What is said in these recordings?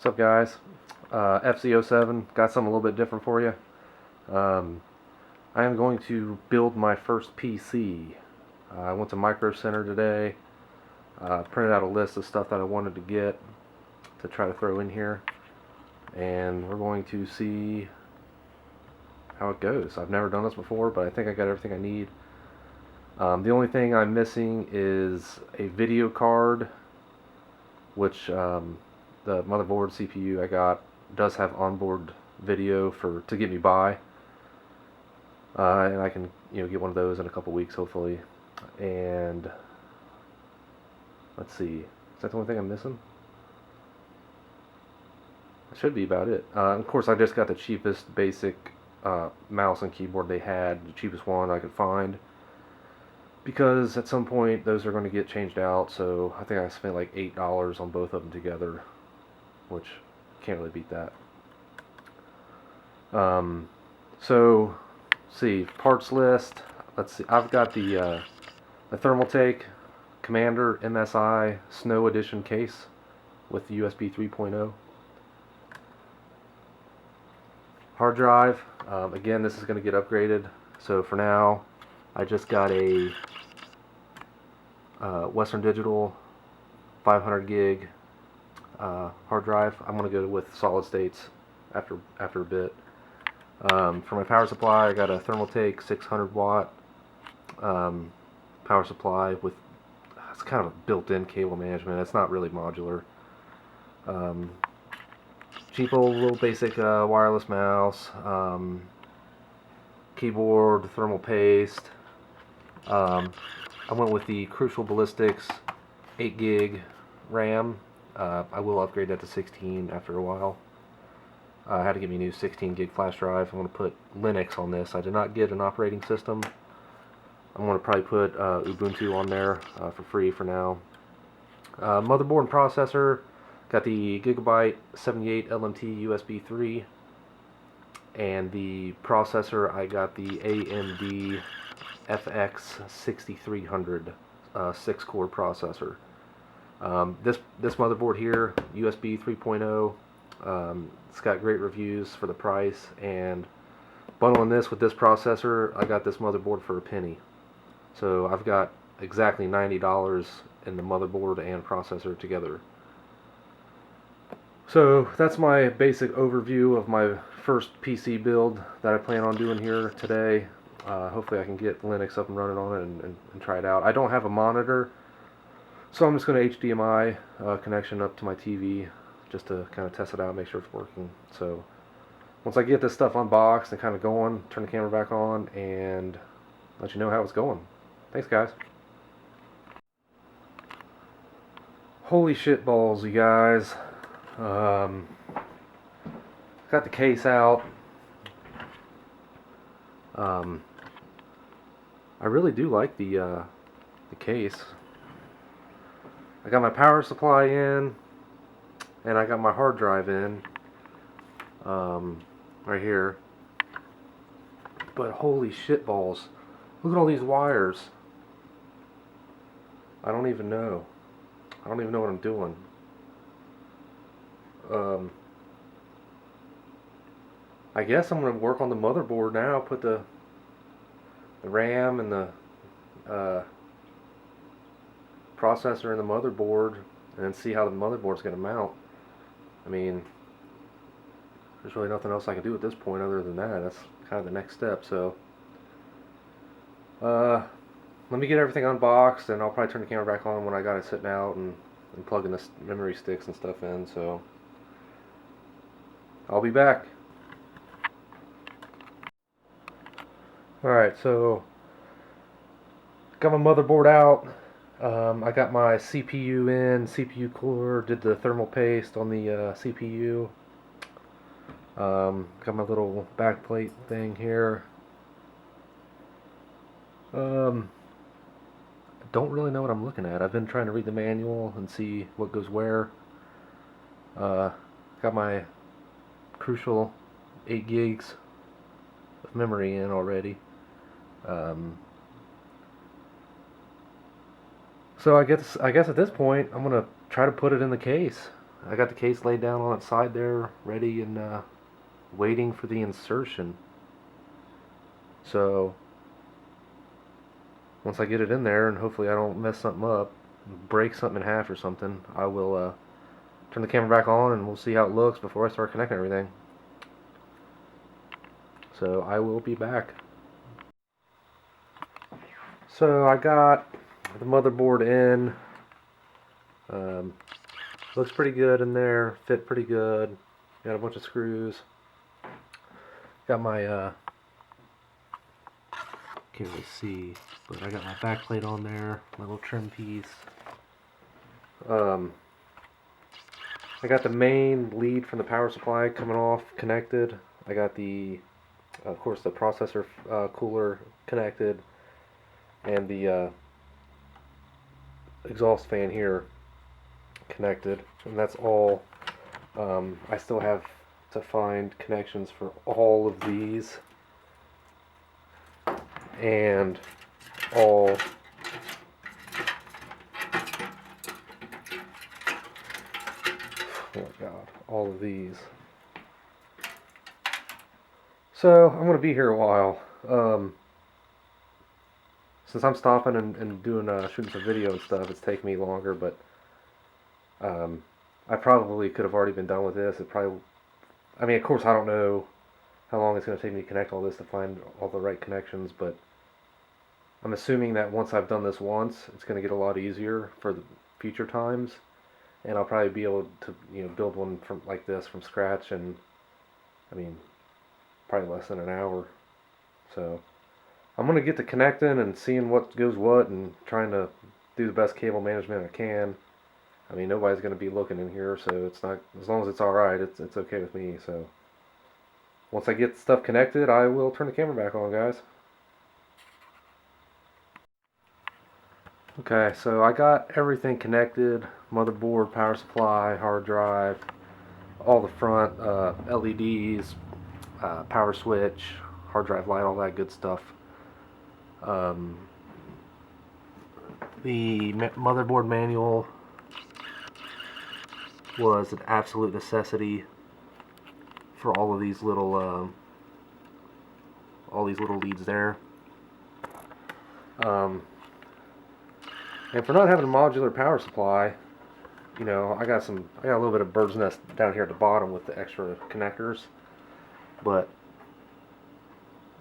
What's up, guys? FZ07, got something a little bit different for you. I am going to build my first PC. I went to Micro Center today, printed out a list of stuff that I wanted to get to try to throw in here, and we're going to see how it goes. I've never done this before, but I think I got everything I need. The only thing I'm missing is a video card, which the motherboard CPU I got does have onboard video to get me by, and I can get one of those in a couple weeks hopefully. And let's see, is that the only thing I'm missing? That should be about it. Of course, I just got the cheapest basic mouse and keyboard they had, the cheapest one I could find, because at some point those are going to get changed out. So I think I spent like $8 on both of them together, which can't really beat that. So see, parts list. Let's see, I've got the Thermaltake Commander MSI Snow Edition case with the USB 3.0. Hard drive, again, this is going to get upgraded. So for now, I just got a Western Digital 500 gig hard drive. I'm going to go with solid states after a bit. For my power supply, I got a Thermaltake 600 watt power supply with, it's kind of a built-in cable management. It's not really modular. Cheap old little basic wireless mouse, keyboard, thermal paste. I went with the Crucial Ballistics 8 gig RAM. I will upgrade that to 16 after a while. I had to get me a new 16 gig flash drive. I'm going to put Linux on this. I did not get an operating system. I'm going to probably put Ubuntu on there for free for now. Motherboard and processor, got the Gigabyte 78 LMT USB 3. And the processor, I got the AMD FX 6300 6-core processor. This motherboard here, USB 3.0, it's got great reviews for the price, and bundling this with this processor, I got this motherboard for a penny. So I've got exactly $90 in the motherboard and processor together. So that's my basic overview of my first PC build that I plan on doing here today. Hopefully I can get Linux up and running on it and try it out. I don't have a monitor, so I'm just going to HDMI connection up to my TV just to kind of test it out, make sure it's working. So once I get this stuff unboxed and kind of going, turn the camera back on and let you know how it's going. Thanks, guys. Holy shit balls, you guys. Got the case out. I really do like the case. I got my power supply in, and I got my hard drive in, right here. But holy shit balls, look at all these wires. I don't even know what I'm doing. I guess I'm going to work on the motherboard now, put the RAM and the processor in the motherboard, and then see how the motherboard's going to mount. I mean, there's really nothing else I can do at this point other than that. That's kind of the next step. So let me get everything unboxed, and I'll probably turn the camera back on when I got it sitting out and plugging the memory sticks and stuff in. So I'll be back. Alright, so got my motherboard out. I got my CPU in, CPU cooler, did the thermal paste on the CPU. Got my little backplate thing here. Don't really know what I'm looking at. I've been trying to read the manual and see what goes where. Got my Crucial 8 gigs of memory in already. So I guess at this point I'm gonna try to put it in the case I got the case laid down on its side there, ready and waiting for the insertion. So once I get it in there, and hopefully I don't mess something up, break something in half or something, I will turn the camera back on and we'll see how it looks before I start connecting everything. So I will be back. So I got the motherboard in. Looks pretty good in there, fit pretty good. Got a bunch of screws. Got my can't really see, but I got my back plate on there, my little trim piece. I got the main lead from the power supply coming off connected. I got the, of course, the processor cooler connected, and the exhaust fan here connected, and that's all. I still have to find connections for all of these and all oh my god, all of these. So I'm going to be here a while. Since I'm stopping and doing shooting some video and stuff, it's taking me longer, but I probably could have already been done with this. It probably, I mean, of course, I don't know how long it's going to take me to connect all this to find all the right connections, but I'm assuming that once I've done this once, it's going to get a lot easier for the future times, and I'll probably be able to, build one from like this from scratch, and I mean, probably less than an hour. So I'm going to get to connecting and seeing what goes what and trying to do the best cable management I can. I mean, nobody's going to be looking in here, so it's not, as long as it's alright, it's okay with me. So once I get stuff connected, I will turn the camera back on, guys. Okay, so I got everything connected: motherboard, power supply, hard drive, all the front LEDs, power switch, hard drive light, all that good stuff. The motherboard manual was an absolute necessity for all these little leads there. And for not having a modular power supply, I got a little bit of bird's nest down here at the bottom with the extra connectors. But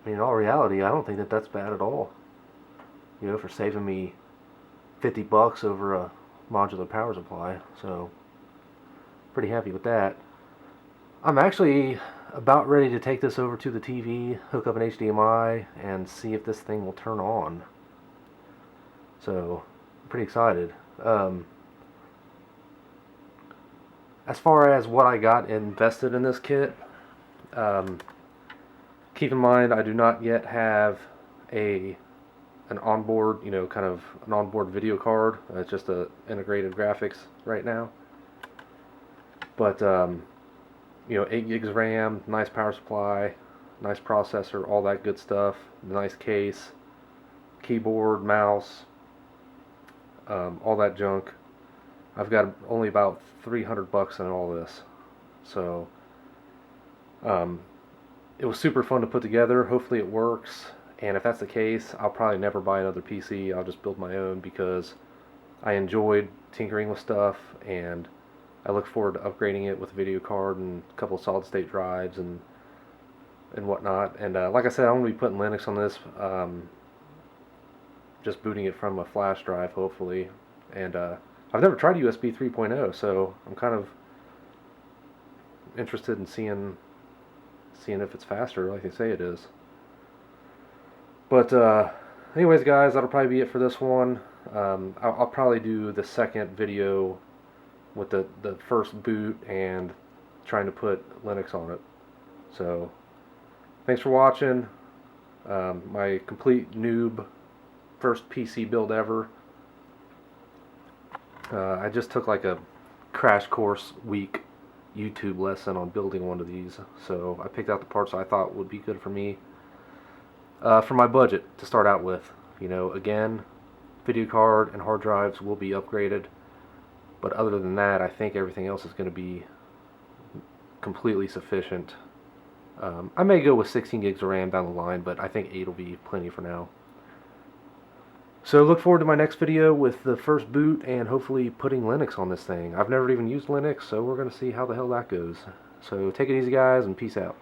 I mean, in all reality, I don't think that that's bad at all. For saving me $50 over a modular power supply. So pretty happy with that. I'm actually about ready to take this over to the TV, hook up an HDMI, and see if this thing will turn on. So I'm pretty excited. As far as what I got invested in this kit, keep in mind I do not yet have an onboard, kind of an onboard video card. It's just a integrated graphics right now. But 8 gigs RAM, nice power supply, nice processor, all that good stuff, nice case, keyboard, mouse, all that junk. I've got only about $300 in all this. So it was super fun to put together. Hopefully it works. And if that's the case, I'll probably never buy another PC. I'll just build my own because I enjoyed tinkering with stuff, and I look forward to upgrading it with a video card and a couple of solid state drives and whatnot. And like I said, I'm going to be putting Linux on this, just booting it from a flash drive, hopefully. And I've never tried USB 3.0, so I'm kind of interested in seeing if it's faster, like they say it is. But anyways, guys, that'll probably be it for this one. I'll probably do the second video with the first boot and trying to put Linux on it. So thanks for watching. My complete noob first PC build ever. I just took like a crash course week YouTube lesson on building one of these, so I picked out the parts I thought would be good for me for my budget to start out with. Again, video card and hard drives will be upgraded. But other than that, I think everything else is going to be completely sufficient. I may go with 16 gigs of RAM down the line, but I think 8 will be plenty for now. So look forward to my next video with the first boot and hopefully putting Linux on this thing. I've never even used Linux, so we're going to see how the hell that goes. So take it easy, guys, and peace out.